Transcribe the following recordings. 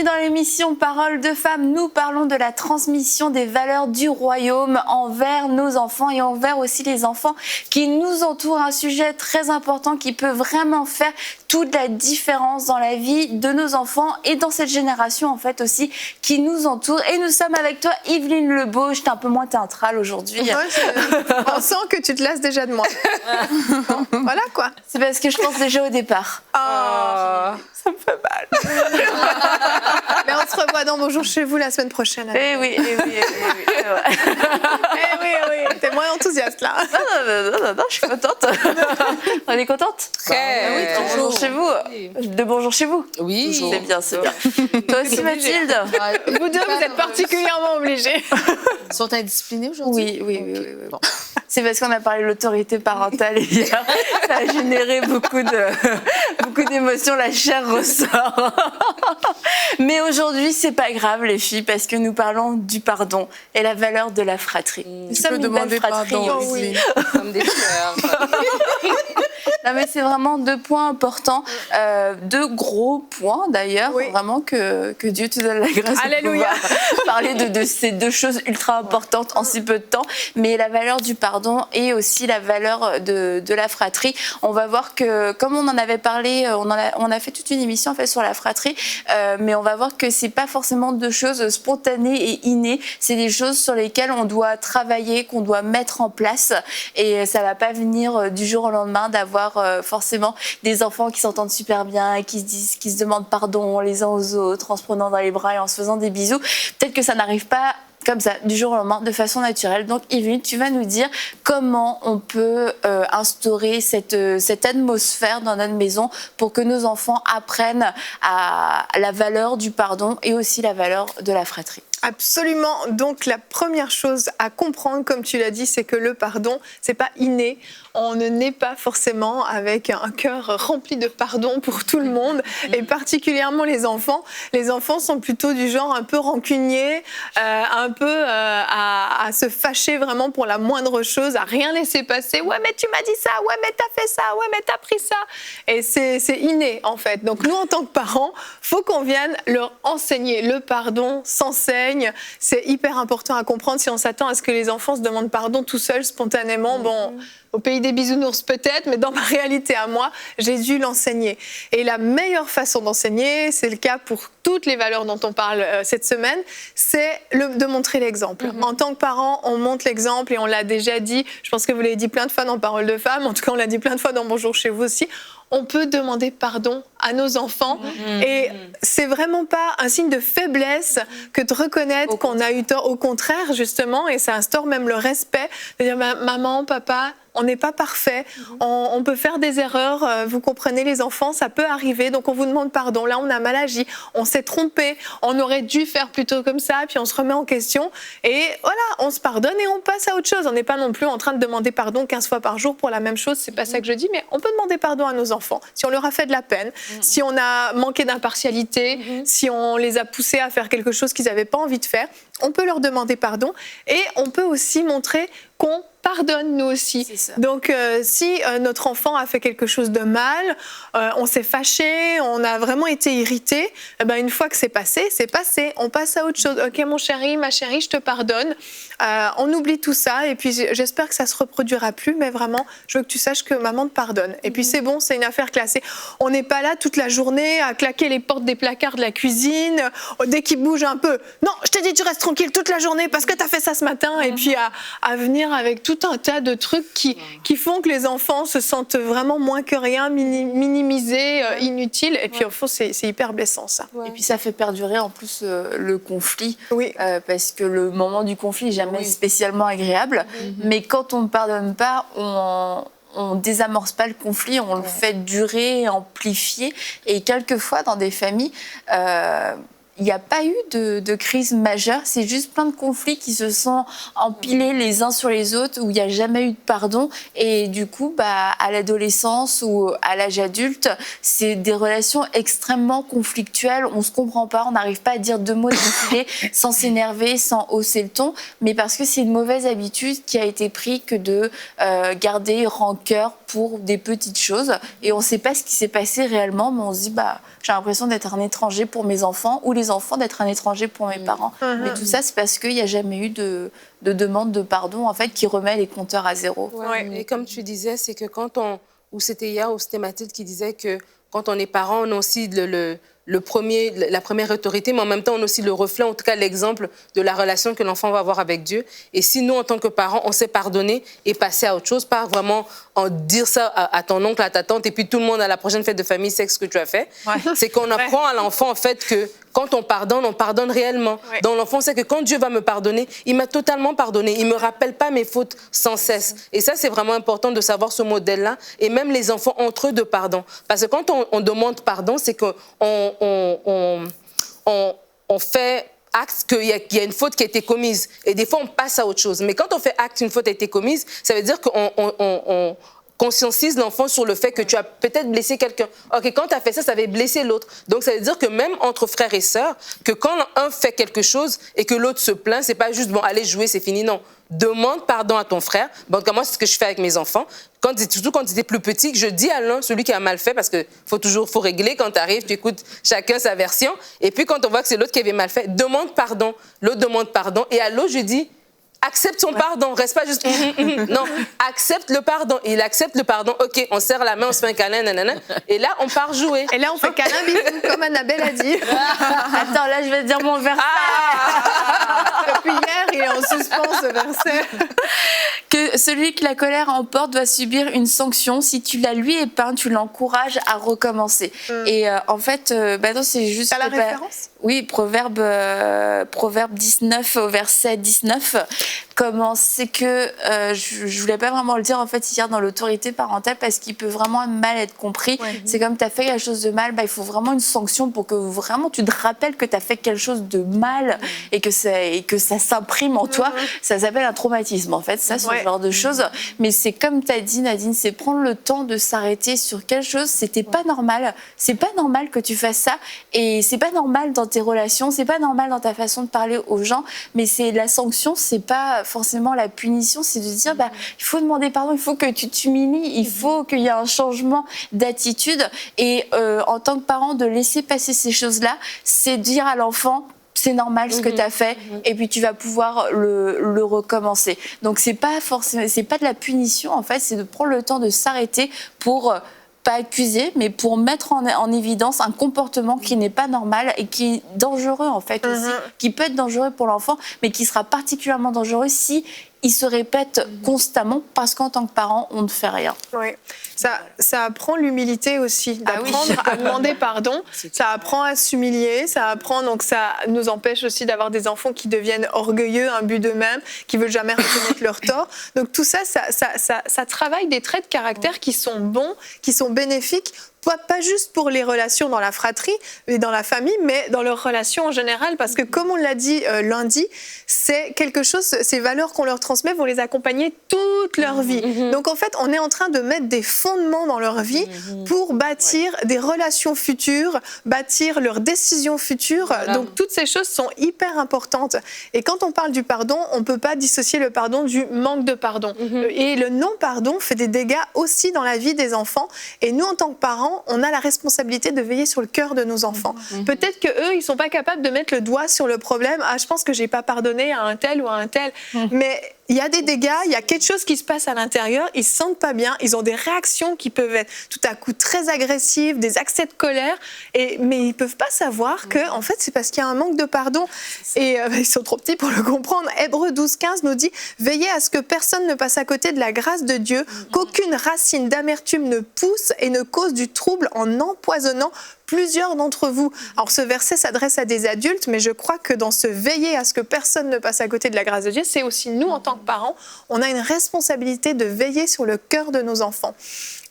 bienvenue dans l'émission Parole de Femmes. Nous parlons de la transmission des valeurs du royaume envers nos enfants et envers aussi les enfants qui nous entourent. Un sujet très important qui peut vraiment faire toute la différence dans la vie de nos enfants et dans cette génération en fait aussi qui nous entoure. Et nous sommes avec toi Yveline Lebeau. J'étais un peu moins théâtrale aujourd'hui. On sent que tu te lasses déjà de moi. Voilà quoi. C'est parce que je pense déjà au départ. Ça me fait mal. Mais on se revoit dans Bonjour chez vous la semaine prochaine. Eh oui, c'est vrai. oui. T'es moins enthousiaste là. Non, je suis contente. On est contente? Oui, bonjour chez vous. De bonjour chez vous. Oui. C'est bien, c'est bien. Toi aussi Mathilde? Vous deux, vous êtes particulièrement obligés. Ils sont indisciplinés aujourd'hui? Oui. Bon. C'est parce qu'on a parlé de l'autorité parentale hier. Ça a généré beaucoup d'émotions. La chair ressort. Mais aujourd'hui, c'est pas grave, les filles, parce que nous parlons du pardon et la valeur de la fratrie. Nous sommes une belle fratrie. Pardon, oui. Comme des fleurs. Non, mais c'est vraiment deux points importants, deux gros points d'ailleurs, vraiment que Dieu te donne la grâce Alléluia. de pouvoir parler de ces deux choses ultra importantes en si peu de temps, mais la valeur du pardon et aussi la valeur de la fratrie. On va voir que, comme on en avait parlé, on a fait toute une émission en fait sur la fratrie, mais on va voir que c'est pas forcément deux choses spontanées et innées, c'est des choses sur lesquelles on doit travailler, qu'on doit mettre en place, et ça va pas venir du jour au lendemain d'avoir forcément des enfants qui s'entendent super bien et qui se demandent pardon les uns aux autres en se prenant dans les bras et en se faisant des bisous. Peut-être que ça n'arrive pas comme ça, du jour au lendemain, de façon naturelle. Donc Yveline, tu vas nous dire comment on peut instaurer cette atmosphère dans notre maison pour que nos enfants apprennent à la valeur du pardon et aussi la valeur de la fratrie. Absolument. Donc la première chose à comprendre, comme tu l'as dit, c'est que le pardon, c'est pas inné. On ne naît pas forcément avec un cœur rempli de pardon pour tout le monde, et particulièrement les enfants. Les enfants sont plutôt du genre un peu rancunier, un peu à se fâcher vraiment pour la moindre chose, à rien laisser passer. Ouais, mais tu m'as dit ça, ouais, mais t'as fait ça, ouais, mais t'as pris ça. Et c'est inné en fait. Donc nous, en tant que parents, faut qu'on vienne leur enseigner. Le pardon s'enseigne. C'est hyper important à comprendre. Si on s'attend à ce que les enfants se demandent pardon tout seuls, spontanément, bon, au pays des bisounours peut-être, mais dans ma réalité à moi, j'ai dû l'enseigner. Et la meilleure façon d'enseigner, c'est le cas pour toutes les valeurs dont on parle cette semaine, c'est de montrer l'exemple. En tant que parent, on montre l'exemple, et on l'a déjà dit, je pense que vous l'avez dit plein de fois dans Parole de Femmes, en tout cas on l'a dit plein de fois dans Bonjour chez vous aussi, on peut demander pardon à nos enfants, et c'est vraiment pas un signe de faiblesse que de reconnaître qu'on a eu tort. Au contraire, justement, et ça instaure même le respect, de dire maman, papa, on n'est pas parfait, on peut faire des erreurs, vous comprenez les enfants, ça peut arriver, donc on vous demande pardon, là on a mal agi, on s'est trompé, on aurait dû faire plutôt comme ça, puis on se remet en question, et voilà, on se pardonne et on passe à autre chose. On n'est pas non plus en train de demander pardon 15 fois par jour pour la même chose, c'est pas ça que je dis, mais on peut demander pardon à nos enfants, si on leur a fait de la peine, si on a manqué d'impartialité, si on les a poussés à faire quelque chose qu'ils n'avaient pas envie de faire, on peut leur demander pardon, et on peut aussi montrer qu'on pardonne nous aussi. Donc si notre enfant a fait quelque chose de mal, on s'est fâché, on a vraiment été irrité, une fois que c'est passé, on passe à autre chose. Ok mon chéri, ma chérie, je te pardonne. On oublie tout ça, et puis j'espère que ça se reproduira plus, mais vraiment je veux que tu saches que maman te pardonne. Et puis c'est bon, c'est une affaire classée. On n'est pas là toute la journée à claquer les portes des placards de la cuisine dès qu'il bouge un peu. Non, je t'ai dit tu restes tranquille toute la journée parce que tu as fait ça ce matin, et puis à venir avec tout un tas de trucs qui font que les enfants se sentent vraiment moins que rien, minimisés, inutiles, et puis au fond c'est hyper blessant ça. Et puis ça fait perdurer en plus le conflit, parce que le moment du conflit n'est jamais spécialement agréable, mais quand on ne pardonne pas, on désamorce pas le conflit, on le fait durer, amplifier, et quelquefois dans des familles, il n'y a pas eu de crise majeure, c'est juste plein de conflits qui se sont empilés les uns sur les autres, où il n'y a jamais eu de pardon, et du coup, à l'adolescence ou à l'âge adulte, c'est des relations extrêmement conflictuelles, on ne se comprend pas, on n'arrive pas à dire deux mots d'affilée sans s'énerver, sans hausser le ton, mais parce que c'est une mauvaise habitude qui a été prise que de garder rancœur pour des petites choses, et on ne sait pas ce qui s'est passé réellement, mais on se dit, j'ai l'impression d'être un étranger pour mes enfants, ou les les enfants d'être un étranger pour mes parents. Mais tout ça, c'est parce qu'il n'y a jamais eu de demande de pardon, en fait, qui remet les compteurs à zéro. Ouais. Et comme tu disais, c'est que ou c'était hier, ou c'était Mathilde qui disait que quand on est parent, on a aussi la première autorité, mais en même temps, on a aussi le reflet, en tout cas l'exemple de la relation que l'enfant va avoir avec Dieu. Et si nous, en tant que parents, on sait pardonner et passer à autre chose, pas vraiment en dire ça à ton oncle, à ta tante, et puis tout le monde à la prochaine fête de famille sait ce que tu as fait, c'est qu'on apprend à l'enfant, en fait, que quand on pardonne réellement. Ouais. Donc l'enfant sait que quand Dieu va me pardonner, il m'a totalement pardonné. Il ne me rappelle pas mes fautes sans cesse. Et ça, c'est vraiment important de savoir ce modèle-là. Et même les enfants entre eux de pardon. Parce que quand on demande pardon, c'est qu'on fait acte qu'il y a une faute qui a été commise. Et des fois, on passe à autre chose. Mais quand on fait acte qu'une faute a été commise, ça veut dire qu'on conscientise l'enfant sur le fait que tu as peut-être blessé quelqu'un. OK, quand tu as fait ça, ça avait blessé l'autre. Donc, ça veut dire que même entre frères et sœurs, que quand un fait quelque chose et que l'autre se plaint, c'est pas juste, bon, allez jouer, c'est fini. Non. Demande pardon à ton frère. Bon, moi, c'est ce que je fais avec mes enfants. Surtout quand ils étaient plus petits, je dis à l'un, celui qui a mal fait, parce qu'il faut régler quand tu arrives, tu écoutes chacun sa version. Et puis, quand on voit que c'est l'autre qui avait mal fait, demande pardon. L'autre demande pardon. Et à l'autre, je dis, accepte son pardon, reste pas juste non, accepte le pardon. Il accepte le pardon. OK, on serre la main, on se fait un câlin, nanana. Et là, on part jouer. Et là, on fait câlin, bisous, comme Annabelle a dit. Attends, là, je vais te dire mon verset. Depuis hier, il est en suspens, ce verset. Que celui que la colère emporte doit subir une sanction. Si tu la lui épeins, tu l'encourages à recommencer. Et en fait, non, c'est juste... T'as la référence ? Oui, Proverbe 19 au verset 19. Comment c'est que, je voulais pas vraiment le dire en fait hier dans l'autorité parentale parce qu'il peut vraiment mal être compris. Ouais. C'est comme tu as fait quelque chose de mal, il faut vraiment une sanction pour que vraiment tu te rappelles que tu as fait quelque chose de mal et que ça s'imprime en toi. Ça s'appelle un traumatisme en fait, ça, ce genre de choses. Mais c'est comme tu as dit Nadine, c'est prendre le temps de s'arrêter sur quelque chose. C'était pas normal. C'est pas normal que tu fasses ça et c'est pas normal dans tes relations, c'est pas normal dans ta façon de parler aux gens, mais c'est la sanction, c'est pas forcément la punition, c'est de dire il faut demander pardon, il faut que tu t'humilies, il faut qu'il y ait un changement d'attitude et en tant que parent de laisser passer ces choses-là, c'est dire à l'enfant c'est normal ce que tu as fait et puis tu vas pouvoir le recommencer. Donc c'est pas forcément, c'est pas de la punition en fait, c'est de prendre le temps de s'arrêter pour pas accuser, mais pour mettre en évidence un comportement qui n'est pas normal et qui est dangereux en fait aussi, qui peut être dangereux pour l'enfant, mais qui sera particulièrement dangereux si il se répète constamment parce qu'en tant que parent, on ne fait rien. Oui, ça apprend l'humilité aussi, d'apprendre à demander pardon, ça apprend à s'humilier, ça nous empêche aussi d'avoir des enfants qui deviennent orgueilleux, imbus d'eux-mêmes, qui ne veulent jamais reconnaître leur tort. Donc tout ça travaille des traits de caractère qui sont bons, qui sont bénéfiques, pas juste pour les relations dans la fratrie et dans la famille, mais dans leurs relations en général, parce que comme on l'a dit lundi, c'est quelque chose, ces valeurs qu'on leur transmet vont les accompagner toute leur vie. Donc en fait, on est en train de mettre des fondements dans leur vie pour bâtir des relations futures, bâtir leurs décisions futures. Voilà. Donc toutes ces choses sont hyper importantes. Et quand on parle du pardon, on ne peut pas dissocier le pardon du manque de pardon. Et le non-pardon fait des dégâts aussi dans la vie des enfants. Et nous, en tant que parents, on a la responsabilité de veiller sur le cœur de nos enfants. Peut-être qu'eux, ils ne sont pas capables de mettre le doigt sur le problème. Ah, je pense que je n'ai pas pardonné à un tel ou à un tel. Mais il y a des dégâts, il y a quelque chose qui se passe à l'intérieur, ils ne se sentent pas bien, ils ont des réactions qui peuvent être tout à coup très agressives, des accès de colère, mais ils ne peuvent pas savoir que en fait, c'est parce qu'il y a un manque de pardon. Et ils sont trop petits pour le comprendre. Hébreux 12-15 nous dit « Veillez à ce que personne ne passe à côté de la grâce de Dieu, qu'aucune racine d'amertume ne pousse et ne cause du trouble en empoisonnant plusieurs d'entre vous. » Alors ce verset s'adresse à des adultes, mais je crois que dans ce veiller à ce que personne ne passe à côté de la grâce de Dieu, c'est aussi nous en tant que parents, on a une responsabilité de veiller sur le cœur de nos enfants.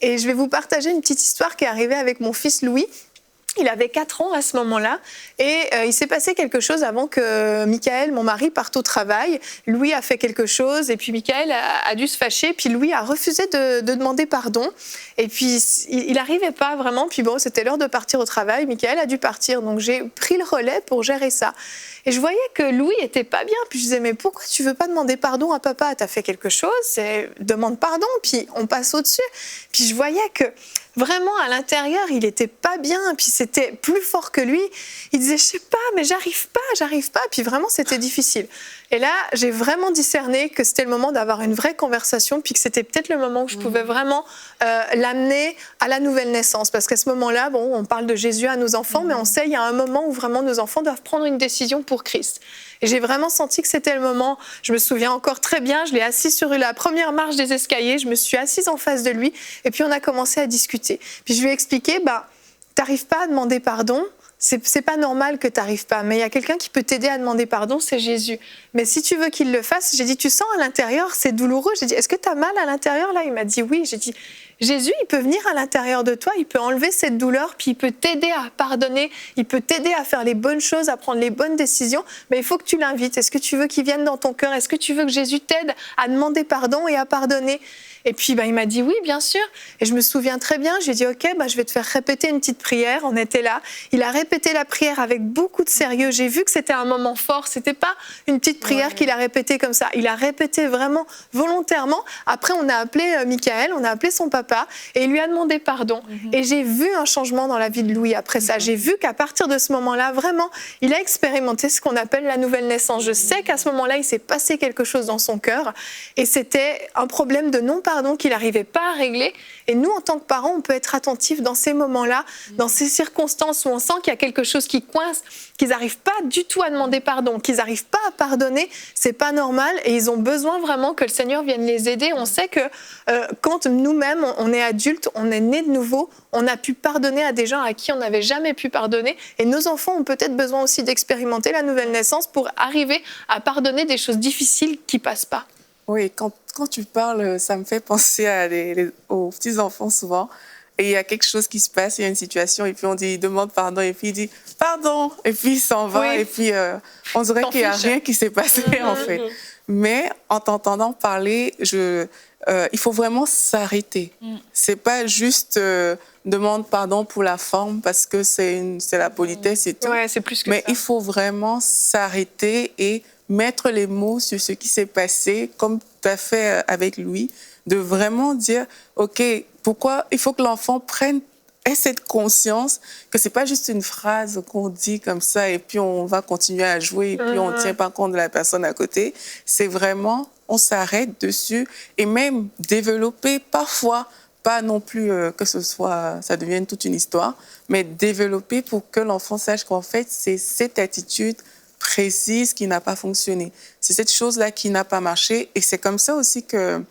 Et je vais vous partager une petite histoire qui est arrivée avec mon fils Louis. Il avait 4 ans à ce moment-là et il s'est passé quelque chose avant que Michael, mon mari, parte au travail. Louis a fait quelque chose et puis Michael a dû se fâcher. Puis Louis a refusé de demander pardon. Et puis il n'arrivait pas vraiment. Puis bon, c'était l'heure de partir au travail. Michael a dû partir. Donc j'ai pris le relais pour gérer ça. Et je voyais que Louis était pas bien. Puis je disais, mais pourquoi tu veux pas demander pardon à papa? T'as fait quelque chose, demande pardon. Puis on passe au-dessus. Puis je voyais que vraiment à l'intérieur, il était pas bien, puis c'était plus fort que lui. Il disait, je sais pas, mais j'arrive pas. Puis vraiment, c'était difficile. Et là, j'ai vraiment discerné que c'était le moment d'avoir une vraie conversation, puis que c'était peut-être le moment où je pouvais vraiment l'amener à la nouvelle naissance. Parce qu'à ce moment-là, bon, on parle de Jésus à nos enfants, mais on sait il y a un moment où vraiment nos enfants doivent prendre une décision pour Christ. Et j'ai vraiment senti que c'était le moment. Je me souviens encore très bien, je l'ai assis sur la première marche des escaliers, je me suis assise en face de lui, et puis on a commencé à discuter. Puis je lui ai expliqué, t'arrives pas à demander pardon, c'est pas normal que t'arrives pas, mais il y a quelqu'un qui peut t'aider à demander pardon, c'est Jésus. Mais si tu veux qu'il le fasse, j'ai dit, tu sens à l'intérieur, c'est douloureux. J'ai dit, est-ce que t'as mal à l'intérieur là? Il m'a dit oui. J'ai dit, Jésus, il peut venir à l'intérieur de toi, il peut enlever cette douleur, puis il peut t'aider à pardonner, il peut t'aider à faire les bonnes choses, à prendre les bonnes décisions, mais il faut que tu l'invites. Est-ce que tu veux qu'il vienne dans ton cœur? Est-ce que tu veux que Jésus t'aide à demander pardon et à pardonner? Et puis, il m'a dit oui, bien sûr. Et je me souviens très bien, je lui ai dit, OK, je vais te faire répéter une petite prière. On était là. Il a répété la prière avec beaucoup de sérieux. J'ai vu que c'était un moment fort. C'était pas une petite prière qu'il a répétée comme ça. Il a répété vraiment volontairement. Après, on a appelé Michael, on a appelé son papa et il lui a demandé pardon. Et j'ai vu un changement dans la vie de Louis après ça. J'ai vu qu'à partir de ce moment-là, vraiment, il a expérimenté ce qu'on appelle la nouvelle naissance. Je sais qu'à ce moment-là, il s'est passé quelque chose dans son cœur et c'était un problème de non-pardon qu'il n'arrivait pas à régler. Et nous, en tant que parents, on peut être attentifs dans ces moments-là, dans ces circonstances où on sent qu'il y a quelque chose qui coince, qu'ils n'arrivent pas du tout à demander pardon, qu'ils n'arrivent pas à pardonner. C'est pas normal et ils ont besoin vraiment que le Seigneur vienne les aider. On sait que quand nous-mêmes, on est adultes, on est nés de nouveau, on a pu pardonner à des gens à qui on n'avait jamais pu pardonner. Et nos enfants ont peut-être besoin aussi d'expérimenter la nouvelle naissance pour arriver à pardonner des choses difficiles qui ne passent pas. Oui, quand tu parles, ça me fait penser aux petits-enfants souvent. Et il y a quelque chose qui se passe, il y a une situation, et puis on dit, il demande pardon, et puis il dit pardon, et puis il s'en va, et puis on dirait qu'il n'y a rien qui s'est passé en fait. Mais en t'entendant parler, il faut vraiment s'arrêter. C'est pas juste demande pardon pour la forme, parce que c'est la politesse et tout. Ouais, c'est plus que mais ça. il faut vraiment s'arrêter et mettre les mots sur ce qui s'est passé, comme tu as fait avec Louis, de vraiment dire, OK, pourquoi il faut que l'enfant ait cette conscience que c'est pas juste une phrase qu'on dit comme ça et puis on va continuer à jouer et puis on tient pas compte de la personne à côté. C'est vraiment, on s'arrête dessus et même développer parfois, pas non plus que ça devienne toute une histoire, mais développer pour que l'enfant sache qu'en fait, c'est cette attitude précise qui n'a pas fonctionné. C'est cette chose-là qui n'a pas marché et c'est comme ça aussi que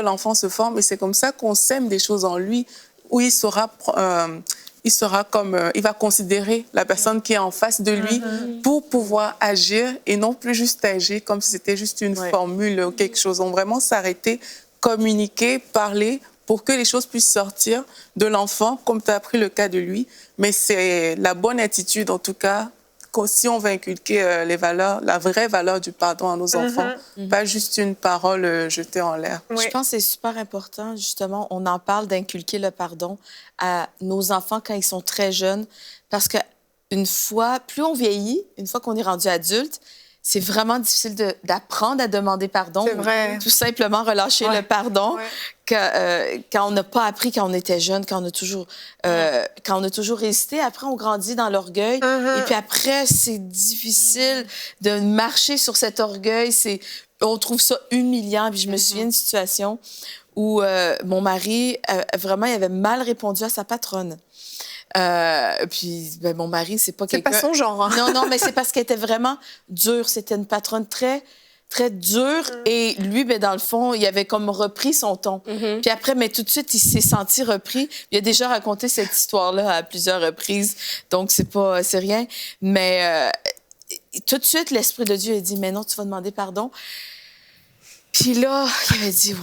l'enfant se forme et c'est comme ça qu'on sème des choses en lui où il va considérer la personne qui est en face de lui pour pouvoir agir et non plus juste agir comme si c'était juste une formule ou quelque chose. On vraiment s'arrêter, communiquer, parler pour que les choses puissent sortir de l'enfant, comme tu as pris le cas de lui. Mais c'est la bonne attitude, en tout cas, si on veut inculquer les valeurs, la vraie valeur du pardon à nos enfants, pas juste une parole jetée en l'air. Oui. Je pense que c'est super important, justement, on en parle d'inculquer le pardon à nos enfants quand ils sont très jeunes, parce que plus on vieillit, une fois qu'on est rendu adulte, c'est vraiment difficile d'apprendre à demander pardon. C'est vrai. Tout simplement relâcher le pardon quand on n'a pas appris quand on était jeune, quand on a toujours résisté. Après, on grandit dans l'orgueil. Et puis après, c'est difficile de marcher sur cet orgueil. On trouve ça humiliant. Puis je me souviens d'une situation où mon mari, vraiment, il avait mal répondu à sa patronne. Puis mon mari, c'est pas quelqu'un... C'est pas son genre. Hein. Non, mais c'est parce qu'elle était vraiment dure. C'était une patronne très, très dure. Et lui, dans le fond, il avait comme repris son ton. Puis après, mais tout de suite, il s'est senti repris. Il a déjà raconté cette histoire-là à plusieurs reprises. Donc, c'est rien. Mais tout de suite, l'Esprit de Dieu a dit, mais non, tu vas demander pardon. Puis là, il avait dit,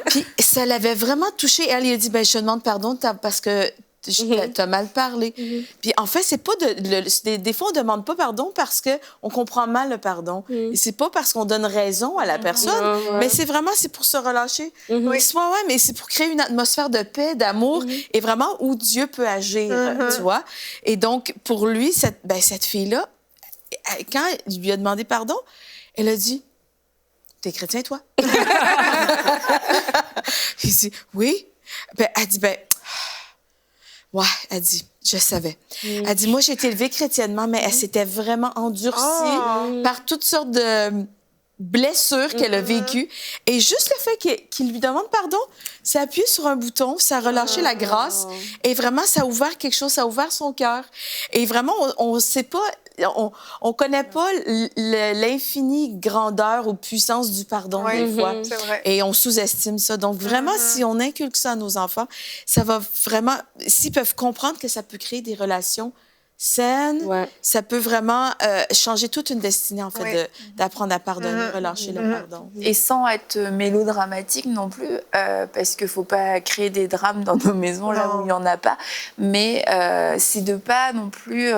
Puis ça l'avait vraiment touché. Elle, il a dit, je te demande pardon parce que t'as mal parlé. Puis en fait, c'est pas des fois, on demande pas pardon parce qu'on comprend mal le pardon. Et c'est pas parce qu'on donne raison à la personne, mais c'est pour se relâcher. Mais c'est pour créer une atmosphère de paix, d'amour, et vraiment où Dieu peut agir, tu vois. Et donc, pour lui, cette fille-là, quand il lui a demandé pardon, elle a dit, t'es chrétien, toi? Il dit, oui. Ben, elle dit, ben, ouais, elle dit, je savais. Elle dit, moi, j'ai été élevée chrétiennement, mais elle s'était vraiment endurcie par toutes sortes de blessures qu'elle a vécues. Et juste le fait qu'il lui demande pardon, ça a appuyé sur un bouton, ça a relâché la grâce. Et vraiment, ça a ouvert quelque chose, ça a ouvert son cœur. Et vraiment, on sait pas... On connaît pas l'infinie grandeur ou puissance du pardon des fois. C'est vrai. Et on sous-estime ça. Donc, vraiment, si on inculque ça à nos enfants, ça va vraiment... S'ils peuvent comprendre que ça peut créer des relations saines, ça peut vraiment changer toute une destinée, en fait, d'apprendre à pardonner, relâcher le pardon. Et sans être mélodramatique non plus, parce qu'il ne faut pas créer des drames dans nos maisons là où il n'y en a pas, mais c'est de ne pas non plus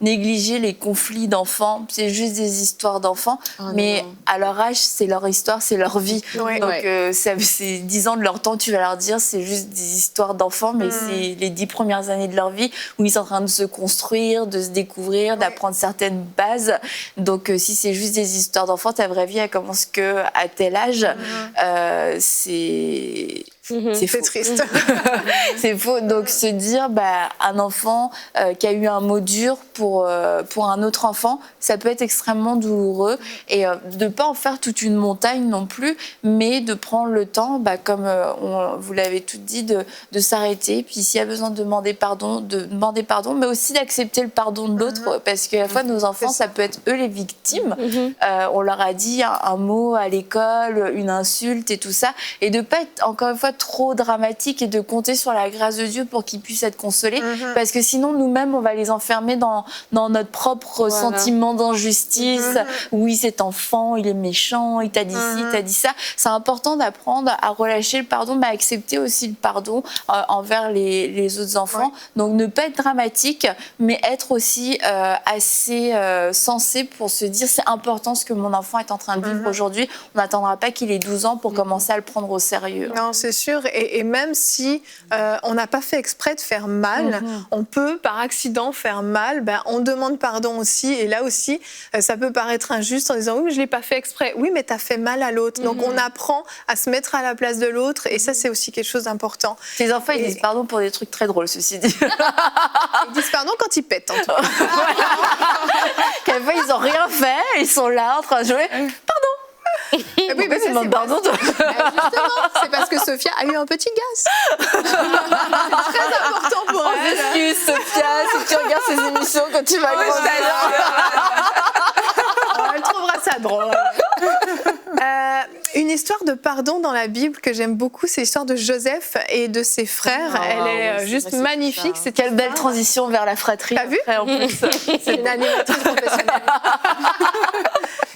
négliger les conflits d'enfants. C'est juste des histoires d'enfants, mais à leur âge, c'est leur histoire, c'est leur vie. Donc, c'est 10 ans de leur temps, tu vas leur dire, c'est juste des histoires d'enfants, mais c'est les 10 premières années de leur vie où ils sont en train de se construire, de se découvrir, d'apprendre certaines bases. Donc, si c'est juste des histoires d'enfants, ta vraie vie, elle commence qu'à tel âge. C'est faux. triste. C'est faux. Donc, se dire, un enfant qui a eu un mot dur pour un autre enfant, ça peut être extrêmement douloureux. Et de ne pas en faire toute une montagne non plus, mais de prendre le temps, comme vous l'avez tout dit, de s'arrêter. Puis, s'il y a besoin de demander pardon, mais aussi d'accepter le pardon de l'autre. Parce qu'à la fois, nos enfants, ça peut être eux les victimes. On leur a dit un mot à l'école, une insulte et tout ça. Et de ne pas être, encore une fois, trop dramatique et de compter sur la grâce de Dieu pour qu'ils puissent être consolés, parce que sinon nous-mêmes on va les enfermer dans notre propre sentiment d'injustice. Oui, cet enfant il est méchant, il t'a dit ci, il t'a dit ça. C'est important d'apprendre à relâcher le pardon, mais à accepter aussi le pardon envers les autres enfants. Donc ne pas être dramatique, mais être aussi assez sensé pour se dire c'est important ce que mon enfant est en train de vivre aujourd'hui. On n'attendra pas qu'il ait 12 ans pour commencer à le prendre au sérieux. Non, c'est sûr. Et même si on n'a pas fait exprès de faire mal, on peut par accident faire mal, on demande pardon aussi. Et là aussi, ça peut paraître injuste en disant oui, mais je ne l'ai pas fait exprès. Oui, mais tu as fait mal à l'autre. Donc on apprend à se mettre à la place de l'autre. Et ça, c'est aussi quelque chose d'important. Les enfants, ils disent pardon pour des trucs très drôles, ceci dit. Ils disent pardon quand ils pètent, en tout cas. Quelquefois, ils n'ont rien fait, ils sont là en train de jouer. Pardon. Oui, mais c'est pardon. Justement, c'est parce que Sophia a eu un petit gaz. C'est très important pour elle. Excuse, Sophia, si tu regardes ces émissions quand tu vas grandir. Elle trouvera ça drôle. Une histoire de pardon dans la Bible que j'aime beaucoup, c'est l'histoire de Joseph et de ses frères. Elle est juste magnifique. C'est quelle belle transition vers la fratrie. T'as vu ? En plus. C'est une animatrice professionnelle.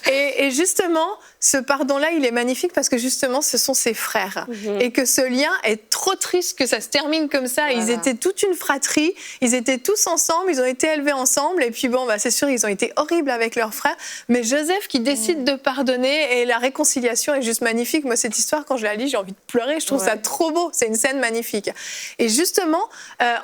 Et justement, ce pardon-là, il est magnifique parce que justement, ce sont ses frères. Et que ce lien est trop triste que ça se termine comme ça. Ils étaient toute une fratrie, ils étaient tous ensemble, ils ont été élevés ensemble. Et puis bon, c'est sûr, ils ont été horribles avec leurs frères. Mais Joseph qui décide de pardonner, et la réconciliation est juste magnifique. Moi, cette histoire, quand je la lis, j'ai envie de pleurer. Je trouve ça trop beau. C'est une scène magnifique. Et justement,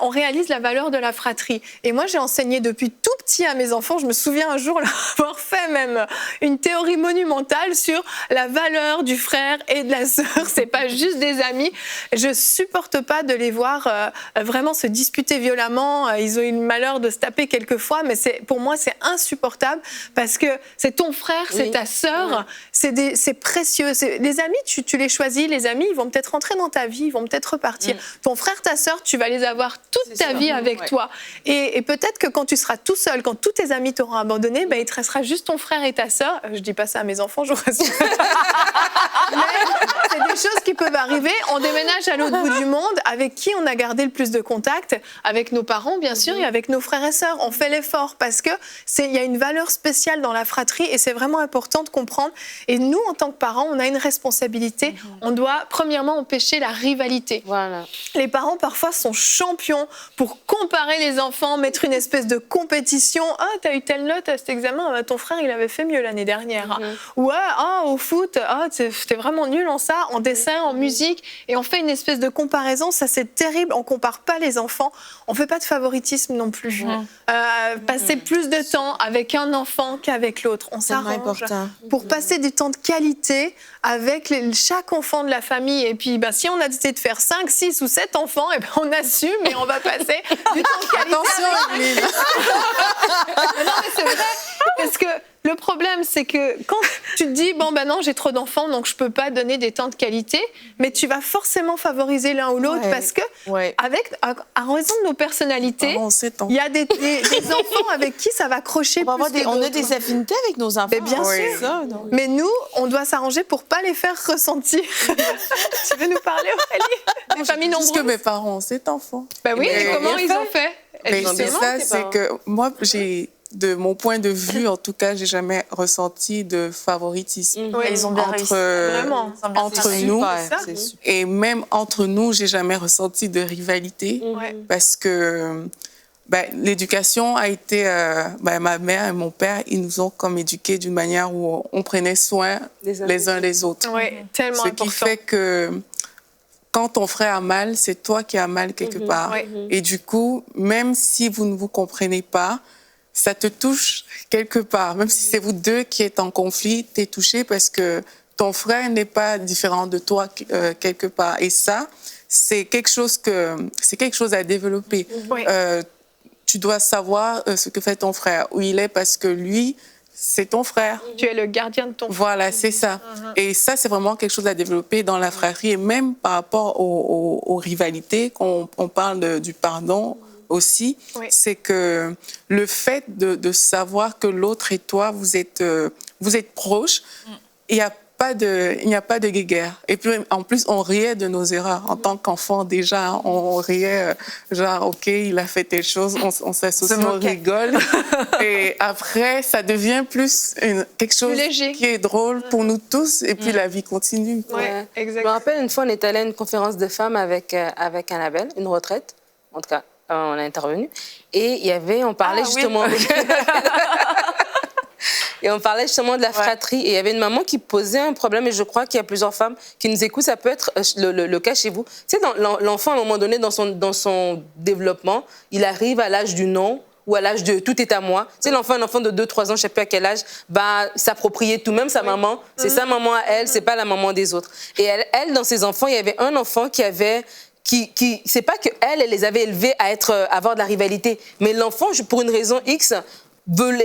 on réalise la valeur de la fratrie. Et moi, j'ai enseigné depuis tout petit à mes enfants. Je me souviens un jour avoir fait même une théorie monumentale sur la valeur du frère et de la sœur. C'est pas juste des amis. Je supporte pas de les voir vraiment se disputer violemment. Ils ont eu le malheur de se taper quelquefois, mais pour moi, c'est insupportable parce que c'est ton frère, c'est ta sœur. C'est précieux. Les amis, tu les choisis. Les amis, ils vont peut-être rentrer dans ta vie, ils vont peut-être repartir. Ton frère, ta sœur, tu vas les avoir toute ta vie avec toi. Et peut-être que quand tu seras tout seul, quand tous tes amis t'auront abandonné, il te restera juste ton frère et ta sœur. Je dis pas ça à mes enfants, je vous rassure. Mais c'est des choses qui peuvent arriver. On déménage à l'autre bout du monde. Avec qui on a gardé le plus de contact ? Avec nos parents, bien sûr, et avec nos frères et sœurs. On fait l'effort parce que il y a une valeur spéciale dans la fratrie et c'est vraiment important de comprendre. Et nous, en tant que parents, on a une responsabilité. On doit, premièrement, empêcher la rivalité. Voilà. Les parents, parfois, sont champions pour comparer les enfants, mettre une espèce de compétition. « Ah, t'as eu telle note à cet examen, ton frère, il avait fait mieux l'année dernière. Ou « Ah, au foot, t'es vraiment nul en ça. » On dessin, en musique, et on fait une espèce de comparaison. Ça, c'est terrible. On compare pas les enfants. On fait pas de favoritisme non plus. Passer plus de temps avec un enfant qu'avec l'autre. On s'arrange important. pour passer du temps de qualité avec chaque enfant de la famille. Et puis, si on a décidé de faire 5, 6 ou 7 enfants, on assume et on va passer du temps de qualité. Attention, Evelyne. Non, mais c'est vrai. Parce que le problème, c'est que quand tu te dis, non, j'ai trop d'enfants, donc je peux pas donner des temps de qualité, mais tu vas forcément favoriser l'un ou l'autre parce que, à raison de nos personnalités, il y a des enfants avec qui ça va crocher On plus que a d'autres. des affinités avec nos enfants. Mais bien sûr. Ça, non. Mais nous, on doit s'arranger pour pas les faire ressentir. Tu veux nous parler, Aurélie? Des familles Juste que nombreuses. mes parents ont 7 enfants. Oui, Mais- et comment ils ont fait? Mais c'est Justement, ça, tes c'est parents. que moi, de mon point de vue, en tout cas, j'ai jamais ressenti de favoritisme Oui. Ils ont bien réussi. Vraiment. entre C'est nous. super, ça. c'est super. Et même entre nous, j'ai jamais ressenti de rivalité Ouais. parce que l'éducation a été... ma mère et mon père, ils nous ont comme éduqués d'une manière où on prenait soin les uns des autres. Oui, tellement Ce important. qui fait que quand ton frère a mal, c'est toi qui as mal quelque part. Ouais. Et du coup, même si vous ne vous comprenez pas, ça te touche quelque part. Même si c'est vous deux qui êtes en conflit, tu es touché parce que ton frère n'est pas différent de toi quelque part. Et ça, c'est quelque chose à développer. Oui. Tu dois savoir ce que fait ton frère, où il est, parce que lui, c'est ton frère. Tu es le gardien de ton frère. Voilà, c'est ça. Et ça, c'est vraiment quelque chose à développer dans la fratrie. Et même par rapport aux rivalités, quand on parle du pardon aussi, Oui. c'est que le fait de savoir que l'autre et toi, vous êtes proches, il n'y a pas de guéguerre. Et puis, en plus, on riait de nos erreurs. En tant qu'enfant, déjà, on riait, genre, OK, il a fait telle chose, on s'associe, on rigole. Et après, ça devient plus quelque chose léger. qui est drôle pour nous tous. Et puis, la vie continue. Oui, Ouais. Je exact. me rappelle, une fois, on est allé à une conférence de femmes avec Annabelle, une retraite. En tout cas, on a intervenu. Et on parlait justement... Et on parlait justement de la fratrie. Et il y avait une maman qui posait un problème, et je crois qu'il y a plusieurs femmes qui nous écoutent. Ça peut être le cas chez vous. Tu sais, l'enfant, à un moment donné, dans son développement, il arrive à l'âge du non ou à l'âge de tout est à moi. Tu sais, un enfant de 2-3 ans, je ne sais plus à quel âge, s'approprier tout, même sa maman. C'est sa maman à elle, c'est pas la maman des autres. Et elle, dans ses enfants, il y avait un enfant qui avait... c'est pas qu'elle les avait élevés à avoir de la rivalité, mais l'enfant, pour une raison X, veut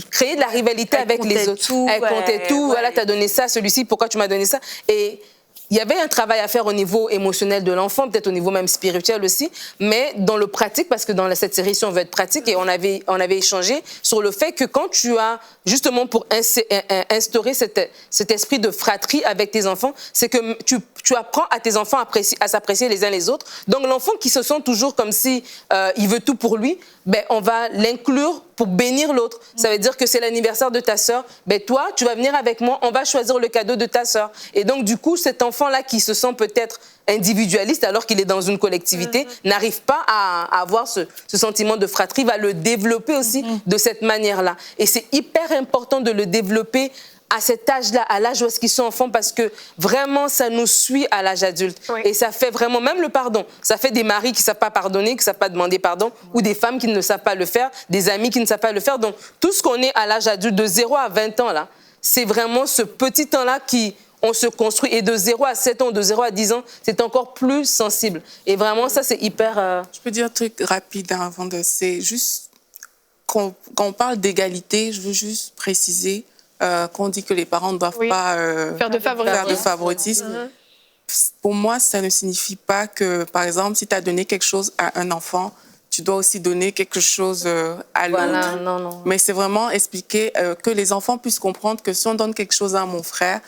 créer de la rivalité avec les autres. Elle comptait tout. Voilà, t'as donné ça, celui-ci, pourquoi tu m'as donné ça? Et il y avait un travail à faire au niveau émotionnel de l'enfant, peut-être au niveau même spirituel aussi, mais dans le pratique, parce que dans cette série, si on veut être pratique, et on avait échangé sur le fait que quand tu as, justement pour instaurer cet esprit de fratrie avec tes enfants, c'est que tu apprends à tes enfants à s'apprécier les uns les autres. Donc l'enfant qui se sent toujours comme si il veut tout pour lui, on va l'inclure pour bénir l'autre. Ça veut dire que c'est l'anniversaire de ta sœur. Toi, tu vas venir avec moi, on va choisir le cadeau de ta sœur. Et donc, du coup, cet enfant-là qui se sent peut-être individualiste alors qu'il est dans une collectivité, n'arrive pas à avoir ce sentiment de fratrie, va le développer aussi de cette manière-là. Et c'est hyper important de le développer à cet âge-là, à l'âge où est-ce qu'ils sont enfants, parce que vraiment, ça nous suit à l'âge adulte. Oui. Et ça fait vraiment, même le pardon, ça fait des maris qui ne savent pas pardonner, qui ne savent pas demander pardon, ou des femmes qui ne savent pas le faire, des amis qui ne savent pas le faire. Donc, tout ce qu'on est à l'âge adulte, de 0 à 20 ans, là, c'est vraiment ce petit temps-là on se construit. Et de 0 à 7 ans, de 0 à 10 ans, c'est encore plus sensible. Et vraiment, ça, c'est hyper... Je peux dire un truc rapide avant de... C'est juste... Quand on parle d'égalité, je veux juste préciser qu'on dit que les parents ne doivent pas faire de favoritisme. Pour moi, ça ne signifie pas que, par exemple, si tu as donné quelque chose à un enfant, tu dois aussi donner quelque chose à l'autre. Voilà, non. Mais c'est vraiment expliquer que les enfants puissent comprendre que si on donne quelque chose à mon frère,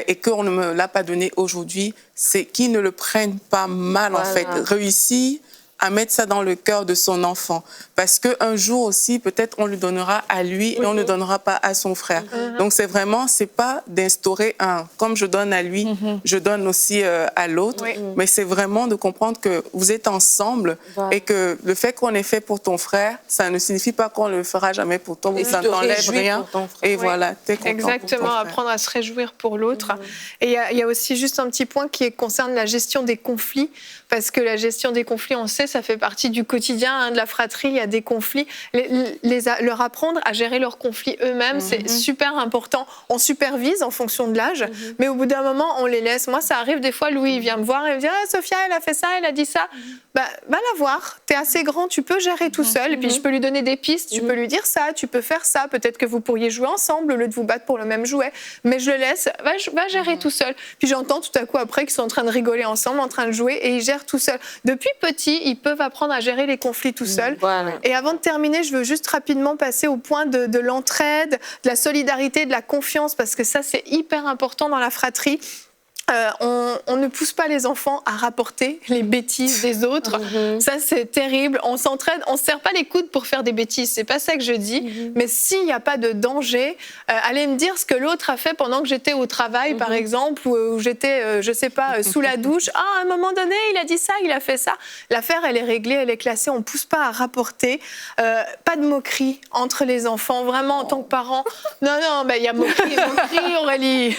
et qu'on ne me l'a pas donné aujourd'hui, c'est qu'ils ne le prennent pas mal, en fait. Réussir à mettre ça dans le cœur de son enfant. Parce qu'un jour aussi, peut-être on lui donnera à lui et on ne donnera pas à son frère. Donc c'est vraiment, c'est pas d'instaurer un, comme je donne à lui, je donne aussi à l'autre, mais c'est vraiment de comprendre que vous êtes ensemble et que le fait qu'on ait fait pour ton frère, ça ne signifie pas qu'on ne le fera jamais pour toi, Et ça tu te n'enlève réjouis rien. pour ton frère. Et voilà, t'es content pour ton Exactement, frère. apprendre à se réjouir pour l'autre. Et il y a aussi juste un petit point qui concerne la gestion des conflits, parce que la gestion des conflits, on sait, ça fait partie du quotidien de la fratrie, il y a des conflits. Leur apprendre à gérer leurs conflits eux-mêmes, c'est super important. On supervise en fonction de l'âge, mais au bout d'un moment, on les laisse. Moi, ça arrive des fois, Louis il vient me voir et me dit « Ah, Sophia, elle a fait ça, elle a dit ça. » Va la voir, t'es assez grand, tu peux gérer tout seul, et puis je peux lui donner des pistes, tu peux lui dire ça, tu peux faire ça, peut-être que vous pourriez jouer ensemble au lieu de vous battre pour le même jouet, mais je le laisse, va gérer tout seul. Puis j'entends tout à coup après qu'ils sont en train de rigoler ensemble, en train de jouer, et ils gèrent tout seul. Depuis petit, ils peuvent apprendre à gérer les conflits tout seuls. Voilà. Et avant de terminer, je veux juste rapidement passer au point de l'entraide, de la solidarité, de la confiance, parce que ça, c'est hyper important dans la fratrie. On ne pousse pas les enfants à rapporter les bêtises des autres. Ça, c'est terrible. On s'entraide, on ne se serre pas les coudes pour faire des bêtises. C'est pas ça que je dis. Mais s'il n'y a pas de danger, allez me dire ce que l'autre a fait pendant que j'étais au travail, par exemple, ou j'étais, je sais pas, sous la douche. Ah, à un moment donné, il a dit ça, il a fait ça. L'affaire, elle est réglée, elle est classée. On ne pousse pas à rapporter. Pas de moquerie entre les enfants. Vraiment, en tant que parent. Non, il y a moquerie, Aurélie.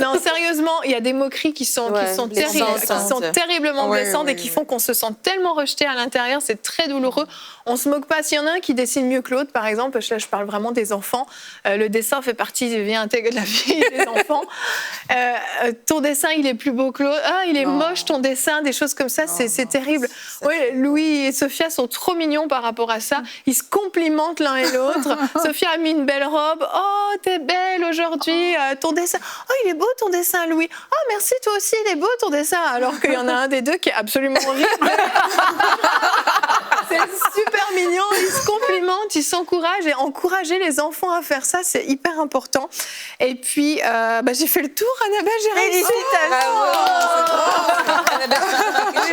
Non, sérieusement, il y a des moqueries qui sont terriblement blessantes et qui font qu'on se sent tellement rejeté à l'intérieur, c'est très douloureux. On se moque pas. S'il y en a un qui dessine mieux que l'autre, par exemple, là je parle vraiment des enfants, le dessin fait partie du bien intégré de la vie des enfants. Ton dessin, il est plus beau que l'autre. Ah, il est moche ton dessin, des choses comme ça, c'est terrible. Ouais, Louis et Sophia sont trop mignons par rapport à ça. Ils se complimentent l'un et l'autre. Sophia a mis une belle robe. Oh, t'es belle aujourd'hui. Ton dessin. Oh, il est beau ton dessin, Louis. Oh, merci, toi aussi, il est beau ton dessin. Alors qu'il y en a un des deux qui est absolument horrible. C'est super mignon, ils se complimentent, ils s'encouragent. Et encourager les enfants à faire ça, c'est hyper important. Et puis, j'ai fait le tour, Annabelle, j'ai réussi.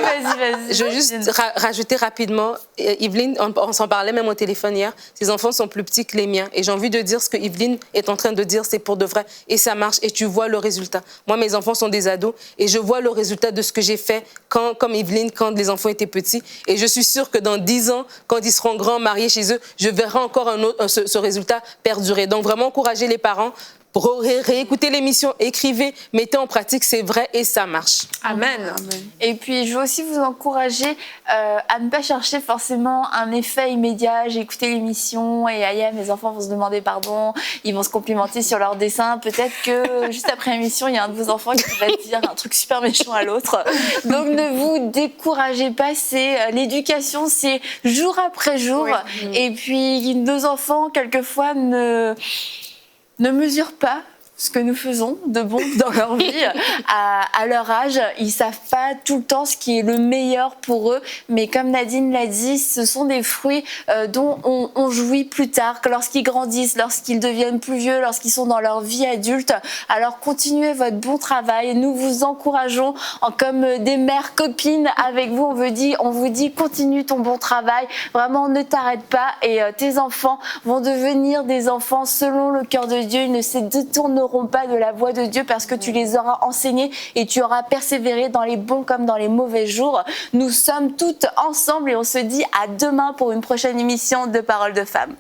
Vas-y. Je veux juste rajouter rapidement, Yveline, on s'en parlait même au téléphone hier, ses enfants sont plus petits que les miens. Et j'ai envie de dire ce que Yveline est en train de dire, c'est pour de vrai. Et ça marche, et tu vois le résultat. Moi, mes enfants sont des ados, et je vois le résultat de ce que j'ai fait comme Yveline, quand les enfants étaient petits. Et je suis sûre que dans 10 ans, quand ils seront grands, mariés chez eux, je verrai encore ce résultat perdurer. Donc vraiment encourager les parents, réécoutez l'émission, écrivez, mettez en pratique, c'est vrai et ça marche. Amen. Et puis, je veux aussi vous encourager à ne pas chercher forcément un effet immédiat. J'ai écouté l'émission et aïe, mes enfants vont se demander pardon, ils vont se complimenter sur leur dessin. Peut-être que juste après l'émission, il y a un de vos enfants qui va dire un truc super méchant à l'autre. Donc, ne vous découragez pas. L'éducation, c'est jour après jour. Oui. Et puis, nos enfants, quelquefois, ne mesurent pas ce que nous faisons de bon dans leur vie à leur âge. Ils savent pas tout le temps ce qui est le meilleur pour eux, mais comme Nadine l'a dit, ce sont des fruits dont on jouit plus tard, que lorsqu'ils grandissent, lorsqu'ils deviennent plus vieux, lorsqu'ils sont dans leur vie adulte. Alors continuez votre bon travail, nous vous encourageons comme des mères copines avec vous, on vous dit continue ton bon travail, vraiment ne t'arrête pas et tes enfants vont devenir des enfants selon le cœur de Dieu, ils ne se détourneront pas de la voie de Dieu parce que tu les auras enseignés et tu auras persévéré dans les bons comme dans les mauvais jours. Nous sommes toutes ensemble et on se dit à demain pour une prochaine émission de Paroles de Femmes.